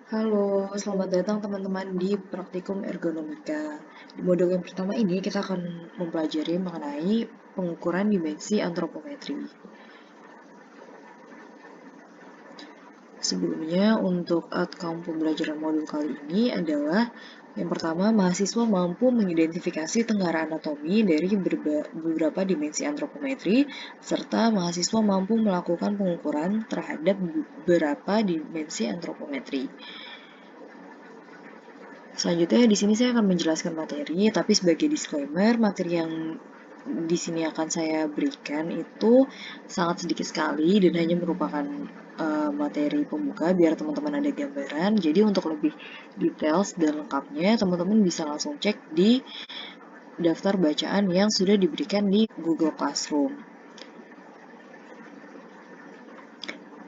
Halo, selamat datang teman-teman di Praktikum Ergonomika. Di modul yang pertama ini kita akan mempelajari mengenai pengukuran dimensi antropometri. Sebelumnya, untuk outcome pembelajaran modul kali ini adalah yang pertama, mahasiswa mampu mengidentifikasi tengara anatomi dari beberapa dimensi antropometri, serta mahasiswa mampu melakukan pengukuran terhadap beberapa dimensi antropometri. Selanjutnya di sini saya akan menjelaskan materi, tapi sebagai disclaimer, materi yang di sini akan saya berikan itu sangat sedikit sekali dan hanya merupakan materi pembuka biar teman-teman ada gambaran. Jadi untuk lebih details dan lengkapnya, teman-teman bisa langsung cek di daftar bacaan yang sudah diberikan di Google Classroom.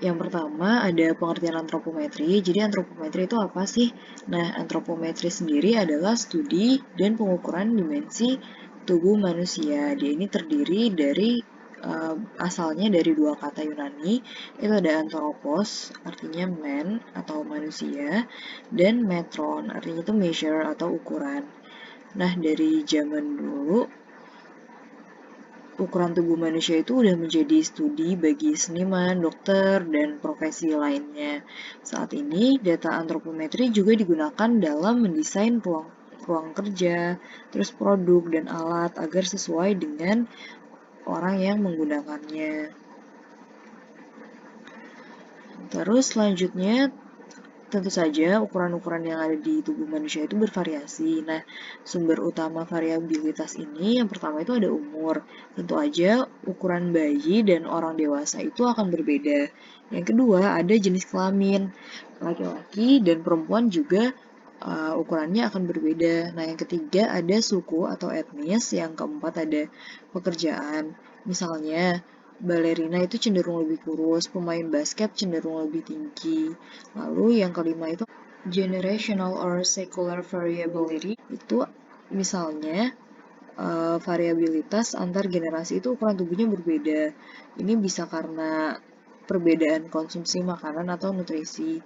Yang pertama ada pengertian antropometri. Jadi antropometri itu apa sih? Nah, antropometri sendiri adalah studi dan pengukuran dimensi tubuh manusia. Dia ini terdiri dari asalnya dari dua kata Yunani. Itu ada anthropos, artinya man atau manusia, dan metron, artinya itu measure atau ukuran. Nah, dari zaman dulu ukuran tubuh manusia itu udah menjadi studi bagi seniman, dokter, dan profesi lainnya. Saat ini, data antropometri juga digunakan dalam mendesain ruang kerja, terus produk dan alat agar sesuai dengan orang yang menggunakannya. Terus selanjutnya, tentu saja ukuran-ukuran yang ada di tubuh manusia itu bervariasi. Nah, sumber utama variabilitas ini yang pertama itu ada umur. Tentu aja ukuran bayi dan orang dewasa itu akan berbeda. Yang kedua ada jenis kelamin. Laki-laki dan perempuan juga ukurannya akan berbeda. Nah, yang ketiga ada suku atau etnis. Yang keempat ada pekerjaan. Misalnya, balerina itu cenderung lebih kurus, pemain basket cenderung lebih tinggi. Lalu yang kelima itu generational or secular variability. Itu misalnya variabilitas antar generasi itu ukuran tubuhnya berbeda. Ini bisa karena perbedaan konsumsi makanan atau nutrisi.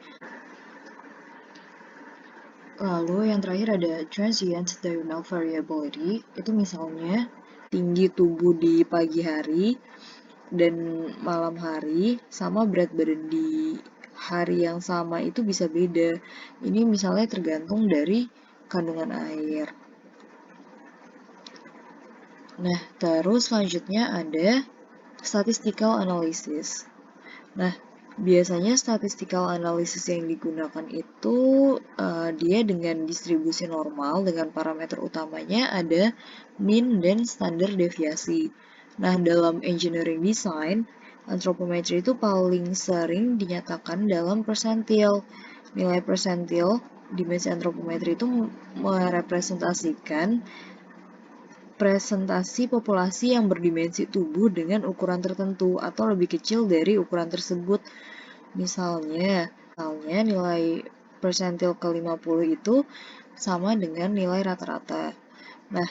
Lalu yang terakhir ada transient diurnal variability. Itu misalnya tinggi tubuh di pagi hari dan malam hari sama berat badan di hari yang sama itu bisa beda. Ini misalnya tergantung dari kandungan air. Nah, terus selanjutnya ada statistical analysis. Nah, biasanya statistical analysis yang digunakan itu dia dengan distribusi normal dengan parameter utamanya ada mean dan standar deviasi. Nah, dalam engineering design, antropometri itu paling sering dinyatakan dalam persentil. Nilai persentil dimensi antropometri itu merepresentasikan presentasi populasi yang berdimensi tubuh dengan ukuran tertentu atau lebih kecil dari ukuran tersebut. Misalnya nilai persentil ke-50 itu sama dengan nilai rata-rata. Nah,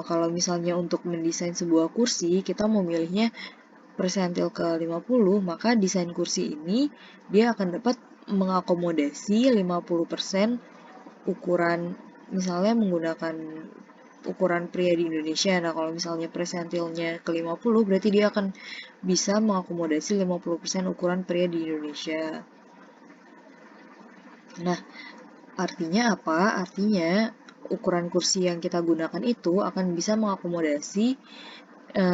kalau misalnya untuk mendesain sebuah kursi, kita memilihnya persentil ke-50, maka desain kursi ini dia akan dapat mengakomodasi 50% ukuran, misalnya menggunakan ukuran pria di Indonesia. Nah, kalau misalnya persentilnya ke-50, berarti dia akan bisa mengakomodasi 50% ukuran pria di Indonesia. Nah, artinya apa? Artinya ukuran kursi yang kita gunakan itu akan bisa mengakomodasi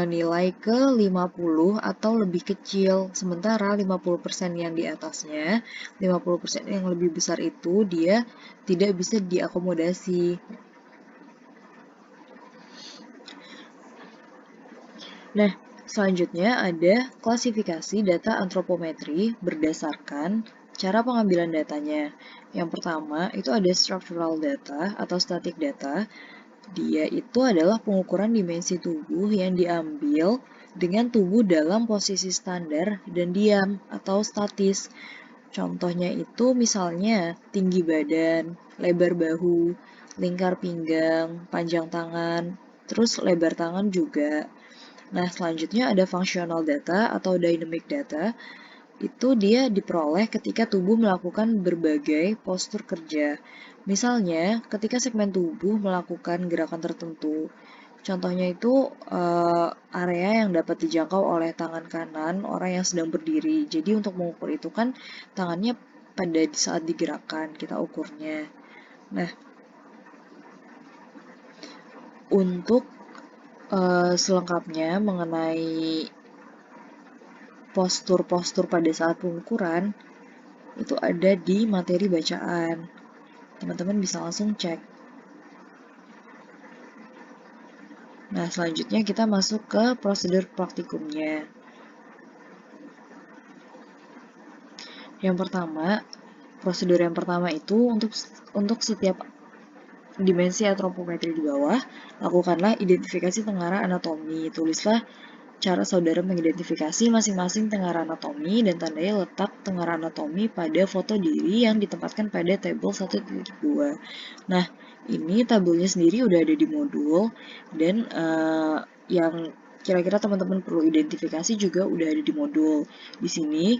nilai ke 50 atau lebih kecil. Sementara 50% yang di atasnya, 50% yang lebih besar itu dia tidak bisa diakomodasi. Nah, selanjutnya ada klasifikasi data antropometri berdasarkan cara pengambilan datanya. Yang pertama, itu ada structural data atau static data. Dia itu adalah pengukuran dimensi tubuh yang diambil dengan tubuh dalam posisi standar dan diam atau statis. Contohnya itu misalnya tinggi badan, lebar bahu, lingkar pinggang, panjang tangan, terus lebar tangan juga. Nah, selanjutnya ada functional data atau dynamic data. itu dia diperoleh ketika tubuh melakukan berbagai postur kerja. Misalnya, ketika segmen tubuh melakukan gerakan tertentu. Contohnya itu area yang dapat dijangkau oleh tangan kanan orang yang sedang berdiri. Jadi untuk mengukur itu kan tangannya pada saat digerakkan kita ukurnya. Nah, untuk selengkapnya mengenai postur-postur pada saat pengukuran itu ada di materi bacaan. Teman-teman bisa langsung cek. Nah, selanjutnya kita masuk ke prosedur praktikumnya. Yang pertama, prosedur yang pertama itu untuk setiap dimensi antropometri di bawah, lakukanlah identifikasi tengara anatomi. Tulislah cara saudara mengidentifikasi masing-masing tengara anatomi dan tandai letak tengara anatomi pada foto diri yang ditempatkan pada tabel 1.2. Nah, ini tabelnya sendiri udah ada di modul dan yang kira-kira teman-teman perlu identifikasi juga udah ada di modul. Di sini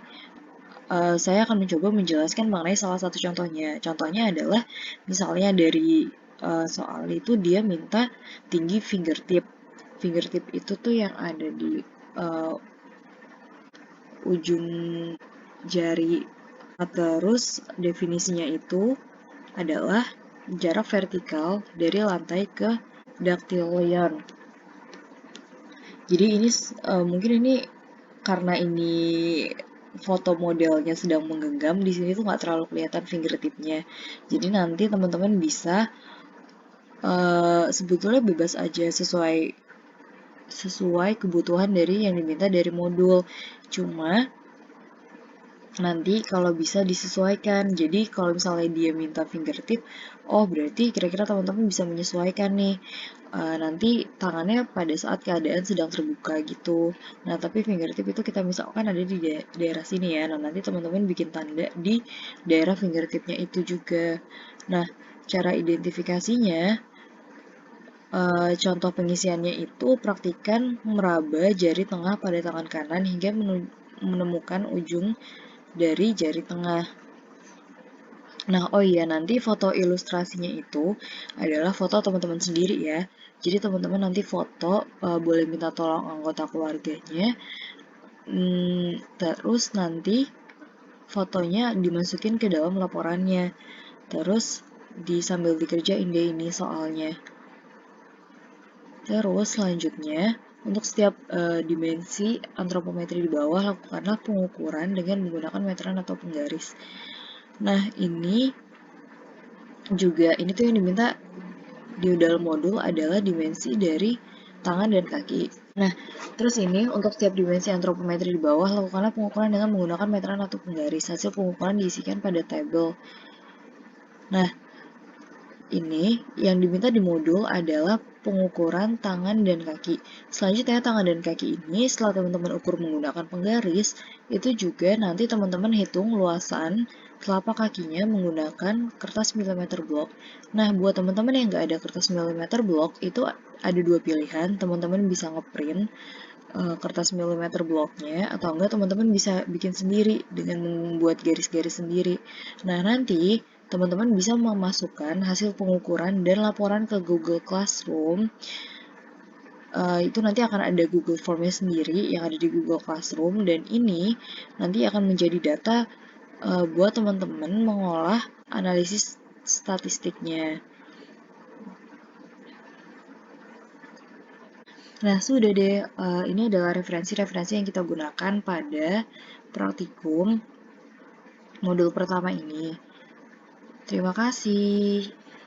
saya akan mencoba menjelaskan mengenai salah satu contohnya. Contohnya adalah misalnya dari soal itu dia minta tinggi fingertip. Fingertip itu tuh yang ada di ujung jari. Terus definisinya itu adalah jarak vertikal dari lantai ke daktilion. Jadi ini mungkin ini karena ini foto modelnya sedang menggenggam, di sini tuh nggak terlalu kelihatan fingertipnya. Jadi nanti teman-teman bisa sebetulnya bebas aja sesuai kebutuhan dari yang diminta dari modul. Cuma nanti kalau bisa disesuaikan. Jadi kalau misalnya dia minta fingertip, oh berarti kira-kira teman-teman bisa menyesuaikan nih. Nanti tangannya pada saat keadaan sedang terbuka gitu. Nah tapi fingertip itu kita misalkan ada di daerah sini ya. Nah nanti teman-teman bikin tanda di daerah fingertipnya itu juga. Nah cara identifikasinya, contoh pengisiannya itu praktikan meraba jari tengah pada tangan kanan hingga menemukan ujung dari jari tengah. Nah, oh iya, nanti foto ilustrasinya itu adalah foto teman-teman sendiri ya. Jadi teman-teman nanti foto, boleh minta tolong anggota keluarganya. Terus nanti fotonya dimasukin ke dalam laporannya. Terus sambil dikerjain deh ini soalnya. Terus selanjutnya, untuk setiap dimensi antropometri di bawah, lakukanlah pengukuran dengan menggunakan meteran atau penggaris. Nah, ini tuh yang diminta di dalam modul adalah dimensi dari tangan dan kaki. Nah, terus ini untuk setiap dimensi antropometri di bawah, lakukanlah pengukuran dengan menggunakan meteran atau penggaris. Hasil pengukuran diisikan pada tabel. Nah, ini yang diminta di modul adalah pengukuran tangan dan kaki. Selanjutnya tangan dan kaki ini setelah teman-teman ukur menggunakan penggaris, itu juga nanti teman-teman hitung luasan telapak kakinya menggunakan kertas milimeter block. Nah, buat teman-teman yang nggak ada kertas milimeter block, itu ada dua pilihan. Teman-teman bisa ngeprint kertas milimeter blocknya, atau enggak teman-teman bisa bikin sendiri dengan membuat garis-garis sendiri. Nah, nanti teman-teman bisa memasukkan hasil pengukuran dan laporan ke Google Classroom. Itu nanti akan ada Google Formnya sendiri yang ada di Google Classroom, dan ini nanti akan menjadi data buat teman-teman mengolah analisis statistiknya. Nah, sudah deh, ini adalah referensi-referensi yang kita gunakan pada praktikum modul pertama ini. Terima kasih.